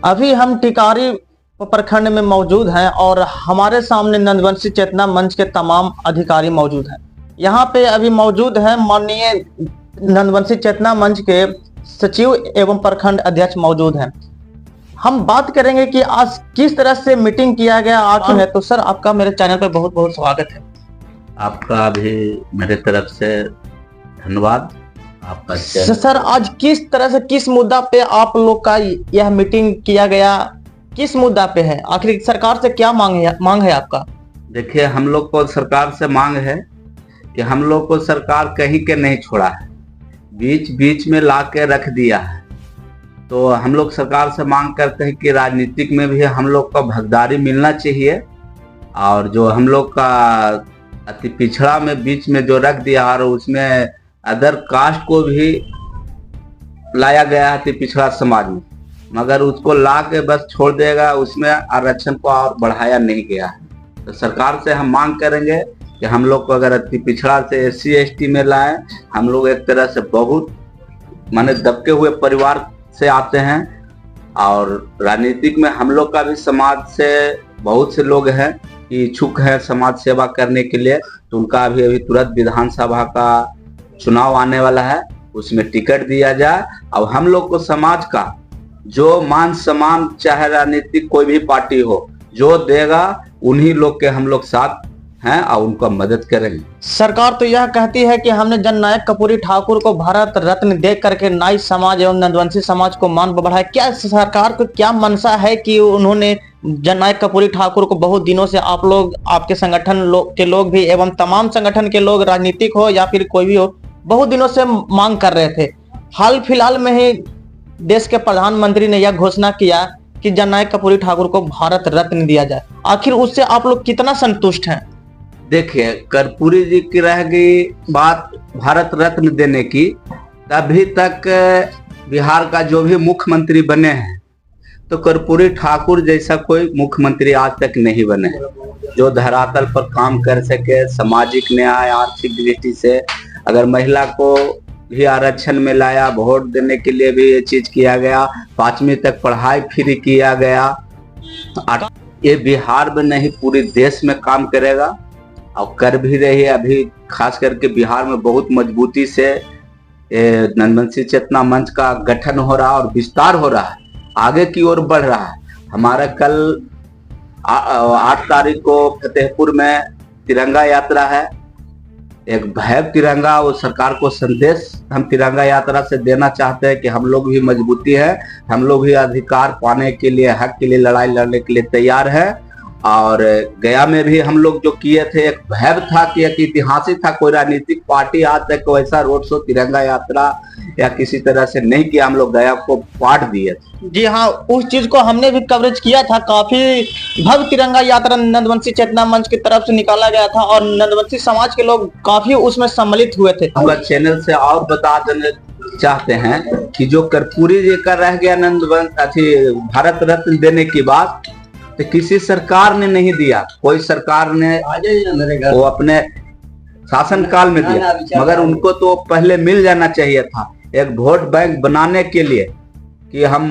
अभी हम टिकारी प्रखंड में मौजूद हैं और हमारे सामने नंदवंशी चेतना मंच के तमाम अधिकारी मौजूद हैं। यहाँ पे अभी मौजूद हैं माननीय नंदवंशी चेतना मंच के सचिव एवं प्रखंड अध्यक्ष मौजूद हैं। हम बात करेंगे कि आज किस तरह से मीटिंग किया गया आज है। तो सर, आपका मेरे चैनल पर बहुत बहुत स्वागत है। आपका भी मेरे तरफ से धन्यवाद। आपका सर, आज किस तरह से किस मुद्दा पे आप लोग का यह मीटिंग किया गया, किस मुद्दा पे है? आखिर सरकार से क्या मांग है आपका? देखिए, हम लोग को सरकार से मांग है कि हम लोग को सरकार कहीं के नहीं छोड़ा है, बीच बीच में ला के रख दिया है। तो हम लोग सरकार से मांग करते हैं कि राजनीतिक में भी हम लोग को भागीदारी मिलना चाहिए, और जो हम लोग का अति पिछड़ा में बीच में जो रख दिया और उसमें अदर कास्ट को भी लाया गया है अति पिछड़ा समाज में, मगर उसको ला के बस छोड़ देगा, उसमें आरक्षण को और बढ़ाया नहीं गया है। तो सरकार से हम मांग करेंगे कि हम लोग को अगर अति पिछड़ा से SC ST में लाएं। हम लोग एक तरह से बहुत माने दबके हुए परिवार से आते हैं, और राजनीतिक में हम लोग का भी समाज से बहुत से लोग हैं कि इच्छुक है समाज सेवा करने के लिए। तो उनका अभी तुरंत विधानसभा का चुनाव आने वाला है, उसमें टिकट दिया जाए और हम लोग को समाज का जो मान सम्मान, चाहे राजनीतिक कोई भी पार्टी हो, जो देगा उन्हीं लोग के हम लोग साथ हैं और उनको मदद करेंगे। सरकार तो यह कहती है कि हमने जननायक कर्पूरी ठाकुर को भारत रत्न दे करके नाई समाज एवं नंदवंशी समाज को मान बढ़ाया। क्या सरकार को क्या मनसा है कि उन्होंने जननायक कर्पूरी ठाकुर को बहुत दिनों से आप लोग, आपके संगठन के लोग भी एवं तमाम संगठन के लोग, राजनीतिक हो या फिर कोई भी हो, बहुत दिनों से मांग कर रहे थे। हाल फिलहाल में ही देश के प्रधानमंत्री ने यह घोषणा किया कि जननायक कर्पूरी ठाकुर को भारत रत्न दिया जाए। आखिर उससे आप लोग कितना संतुष्ट हैं? देखिए, कर्पूरी जी की रह गई बात भारत रत्न देने की, तभी तक बिहार का जो भी मुख्यमंत्री बने हैं, तो कर्पूरी ठाकुर जैसा कोई मुख्यमंत्री आज तक नहीं बने, जो धरातल पर काम कर सके, सामाजिक न्याय, आर्थिक दृष्टि से। अगर महिला को भी आरक्षण में लाया, वोट देने के लिए भी ये चीज किया गया, 5वीं तक पढ़ाई फ्री किया गया। ये बिहार में नहीं पूरे देश में काम करेगा और कर भी रही है। अभी खास करके बिहार में बहुत मजबूती से नंदवंशी चेतना मंच का गठन हो रहा है और विस्तार हो रहा है, आगे की ओर बढ़ रहा है। हमारा कल 8 तारीख को फतेहपुर में तिरंगा यात्रा है, एक भव्य तिरंगा। वो सरकार को संदेश हम तिरंगा यात्रा से देना चाहते हैं कि हम लोग भी मजबूती है, हम लोग भी अधिकार पाने के लिए, हक के लिए लड़ाई लड़ने के लिए तैयार है। और गया में भी हम लोग जो किए थे, एक भव्य था कि एक ऐतिहासिक था। कोई राजनीतिक पार्टी आज तक वैसा रोड शो, तिरंगा यात्रा या किसी तरह से नहीं किया। हम लोग गया को पाठ दिए थे। जी हाँ, उस चीज को हमने भी कवरेज किया था। काफी भव्य तिरंगा यात्रा नंदवंशी चेतना मंच की तरफ से निकाला गया था और नंदवंशी समाज के लोग काफी उसमें सम्मिलित हुए थे। हम चैनल से और बता देने चाहते हैं कि जो कर्पूरी जी का रह गया नंदवंशी भारत रत्न देने की बात, तो किसी सरकार ने नहीं दिया। कोई सरकार ने वो अपने शासन काल में दिया, मगर उनको तो पहले मिल जाना चाहिए था। एक वोट बैंक बनाने के लिए कि हम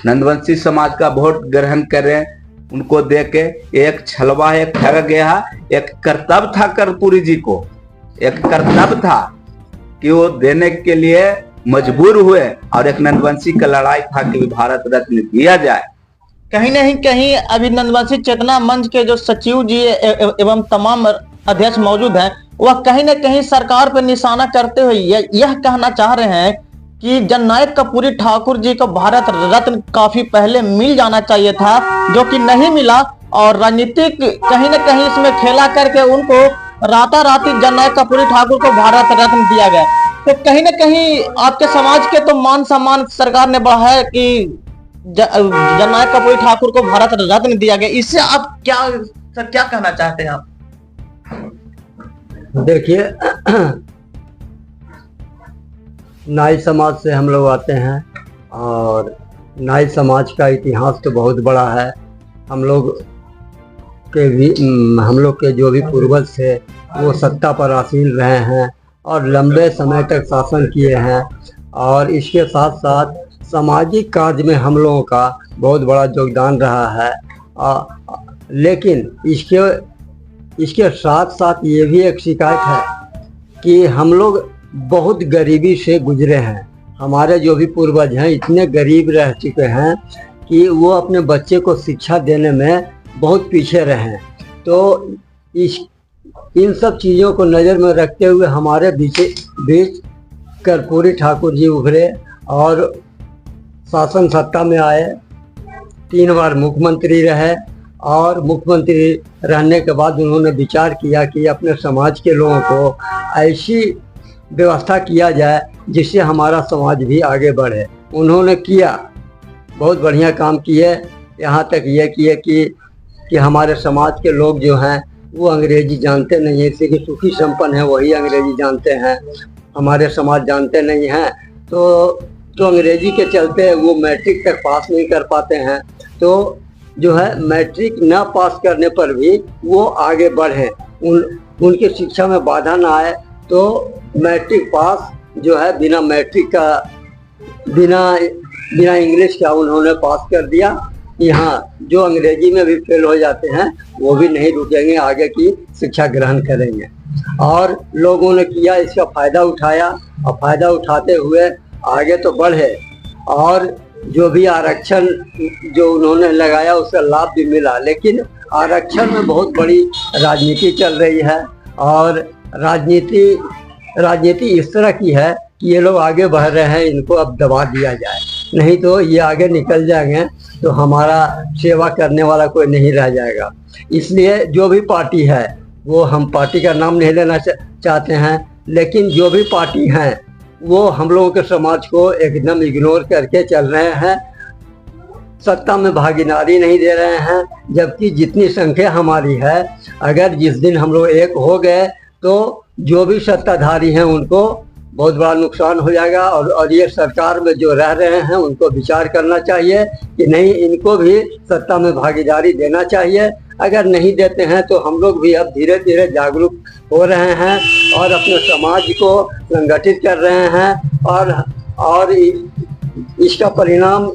नंदवंशी समाज का वोट ग्रहण करें, उनको देके एक छलवा, एक ठग गया। एक कर्तव्य था कर्पूरी जी को, एक कर्तव्य था कि वो देने के लिए मजबूर हुए, और एक नंदवंशी का लड़ाई था कि भारत रत्न दिया जाए। कहीं नहीं कहीं अभी नंदवंशी चेतना मंच के जो सचिव जी एवं तमाम अध्यक्ष मौजूद हैं, वह कहीं न कहीं सरकार पर निशाना करते हुए यह कहना चाह रहे हैं कि जननायक कर्पूरी ठाकुर जी को भारत रत्न काफी पहले मिल जाना चाहिए था, जो कि नहीं मिला। और राजनीतिक कहीं न कहीं इसमें खेला करके उनको राताराती जननायक कर्पूरी ठाकुर को भारत रत्न दिया गया। तो कहीं न कहीं आपके समाज के तो मान सम्मान सरकार ने बढ़ाया कि जननायक कर्पूरी ठाकुर को भारत रत्न दिया गया। इससे आप क्या कहना चाहते हैं आप? देखिए, नाई समाज से हम लोग आते हैं और नाई समाज का इतिहास तो बहुत बड़ा है। हम लोग के जो भी पूर्वज थे वो सत्ता पर आसीन रहे हैं और लंबे समय तक शासन किए हैं। और इसके साथ साथ सामाजिक कार्य में हम लोगों का बहुत बड़ा योगदान रहा है। लेकिन इसके साथ साथ ये भी एक शिकायत है कि हम लोग बहुत गरीबी से गुजरे हैं। हमारे जो भी पूर्वज हैं इतने गरीब रह चुके हैं कि वो अपने बच्चे को शिक्षा देने में बहुत पीछे रहे हैं। तो इन सब चीज़ों को नज़र में रखते हुए हमारे बीच कर्पूरी ठाकुर जी उभरे और शासन सत्ता में आए, 3 बार मुख्यमंत्री रहे और मुख्यमंत्री रहने के बाद उन्होंने विचार किया कि अपने समाज के लोगों को ऐसी व्यवस्था किया जाए जिससे हमारा समाज भी आगे बढ़े। उन्होंने किया, बहुत बढ़िया काम किए। यहाँ तक ये किए कि हमारे समाज के लोग जो हैं वो अंग्रेजी जानते नहीं हैं, इसलिए कि सुखी संपन्न है वही अंग्रेजी जानते हैं, हमारे समाज जानते नहीं हैं। तो अंग्रेजी के चलते वो मैट्रिक तक पास नहीं कर पाते हैं। तो जो है मैट्रिक न पास करने पर भी वो आगे बढ़े, उनकी शिक्षा में बाधा ना आए। तो मैट्रिक पास जो है बिना मैट्रिक का बिना इंग्लिश का उन्होंने पास कर दिया। यहाँ जो अंग्रेजी में भी फेल हो जाते हैं वो भी नहीं रुकेंगे, आगे की शिक्षा ग्रहण करेंगे। और लोगों ने किया, इसका फायदा उठाया और फायदा उठाते हुए आगे तो बढ़े। और जो भी आरक्षण जो उन्होंने लगाया उसका लाभ भी मिला। लेकिन आरक्षण में बहुत बड़ी राजनीति चल रही है और राजनीति इस तरह की है कि ये लोग आगे बढ़ रहे हैं, इनको अब दबा दिया जाए, नहीं तो ये आगे निकल जाएंगे तो हमारा सेवा करने वाला कोई नहीं रह जाएगा। इसलिए जो भी पार्टी है, वो हम पार्टी का नाम नहीं लेना चाहते हैं, लेकिन जो भी पार्टी हैं वो हम लोगों के समाज को एकदम इग्नोर करके चल रहे हैं, सत्ता में भागीदारी नहीं दे रहे हैं। जबकि जितनी संख्या हमारी है, अगर जिस दिन हम लोग एक हो गए तो जो भी सत्ताधारी हैं उनको बहुत बड़ा नुकसान हो जाएगा। और ये सरकार में जो रह रहे हैं उनको विचार करना चाहिए कि नहीं, इनको भी सत्ता में भागीदारी देना चाहिए। अगर नहीं देते हैं तो हम लोग भी अब धीरे धीरे जागरूक हो रहे हैं और अपने समाज को संगठित कर रहे हैं। और इसका परिणाम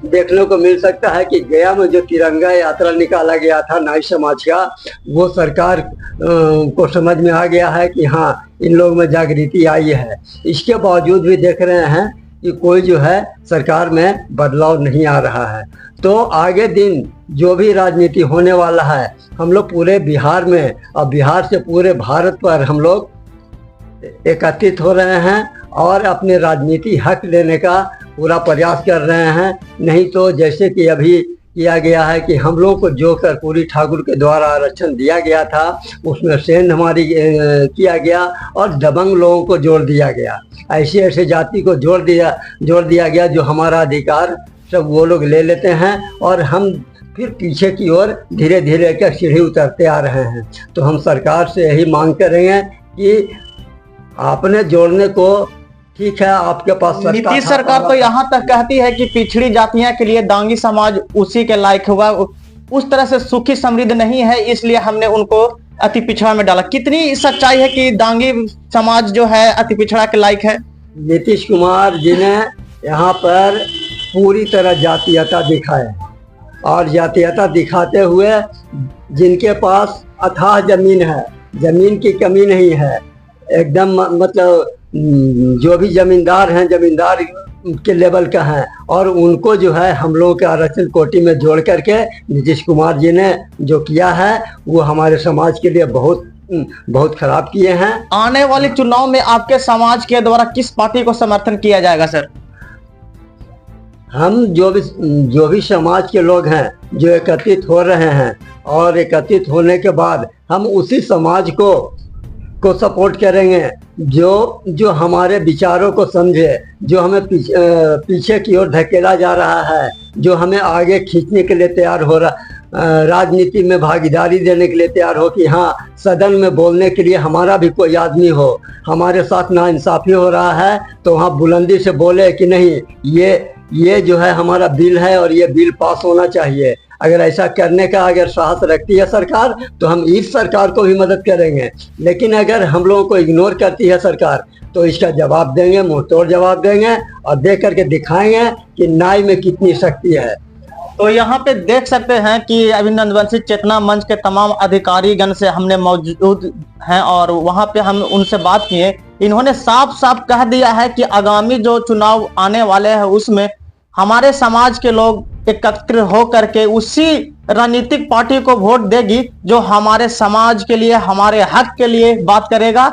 देखने को मिल सकता है कि गया में जो तिरंगा यात्रा निकाला गया था नाई समाज का, वो सरकार को समझ में आ गया है कि हाँ, इन लोगों में जागृति आई है। इसके बावजूद भी देख रहे हैं कि कोई जो है सरकार में बदलाव नहीं आ रहा है। तो आगे दिन जो भी राजनीति होने वाला है, हम लोग पूरे बिहार में और बिहार से पूरे भारत पर हम लोग एकत्रित हो रहे हैं और अपने राजनीति हक लेने का पूरा प्रयास कर रहे हैं। नहीं तो जैसे कि अभी किया गया है कि हम लोगों को जो कर्पूरी ठाकुर के द्वारा आरक्षण दिया गया था उसमें सेंधमारी किया गया और दबंग लोगों को जोड़ दिया गया। ऐसे जाति को जोड़ दिया गया जो हमारा अधिकार सब वो लोग ले लेते हैं और हम फिर पीछे की ओर धीरे धीरे कर सीढ़ी उतरते आ रहे हैं। तो हम सरकार से यही मांग करेंगे कि आपने जोड़ने को, ठीक है आपके पास नीतीश सरकार तो यहाँ तक कहती है कि पिछड़ी जातियां के लिए दांगी समाज उसी के लायक होगा, उस तरह से सुखी समृद्ध नहीं है, इसलिए हमने उनको अति पिछड़ा में डाला। कितनी सच्चाई है कि दांगी समाज जो है अति पिछड़ा के लायक है? नीतीश कुमार जी ने यहाँ पर पूरी तरह जातीयता दिखाए और जातीयता दिखाते हुए जिनके पास अथाह जमीन है, जमीन की कमी नहीं है, एकदम मतलब जो भी जमींदार हैं जमींदार के लेवल का है, और उनको जो है हम लोगों के आरक्षण कोटि में जोड़ करके नीतीश कुमार जी ने जो किया है वो हमारे समाज के लिए बहुत खराब किए हैं। आने वाले चुनाव में आपके समाज के द्वारा किस पार्टी को समर्थन किया जाएगा सर? हम जो भी समाज के लोग हैं जो एकत्रित हो रहे हैं और एकत्रित होने के बाद हम उसी समाज को सपोर्ट करेंगे जो हमारे विचारों को समझे, जो हमें पीछे की ओर धकेला जा रहा है, जो हमें आगे खींचने के लिए तैयार हो रहा, राजनीति में भागीदारी देने के लिए तैयार हो कि हाँ सदन में बोलने के लिए हमारा भी कोई आदमी हो, हमारे साथ नाइंसाफी हो रहा है तो वहाँ बुलंदी से बोले कि नहीं ये जो है हमारा बिल है और ये बिल पास होना चाहिए। अगर ऐसा करने का अगर साहस रखती है सरकार तो हम इस सरकार को भी मदद करेंगे, लेकिन अगर हम लोगों को इग्नोर करती है सरकार तो इसका जवाब देंगे, मुंह तोड़ जवाब देंगे और देख करके दिखाएंगे कि न्याय में कितनी शक्ति है। तो यहाँ पे देख सकते हैं कि अभी नंदवंशी चेतना मंच के तमाम अधिकारीगण से हमने मौजूद हैं और वहां पे हम उनसे बात किए। इन्होंने साफ साफ कह दिया है कि आगामी जो चुनाव आने वाले हैं उसमें हमारे समाज के लोग एकत्र हो करके उसी राजनीतिक पार्टी को वोट देगी जो हमारे समाज के लिए, हमारे हक के लिए बात करेगा।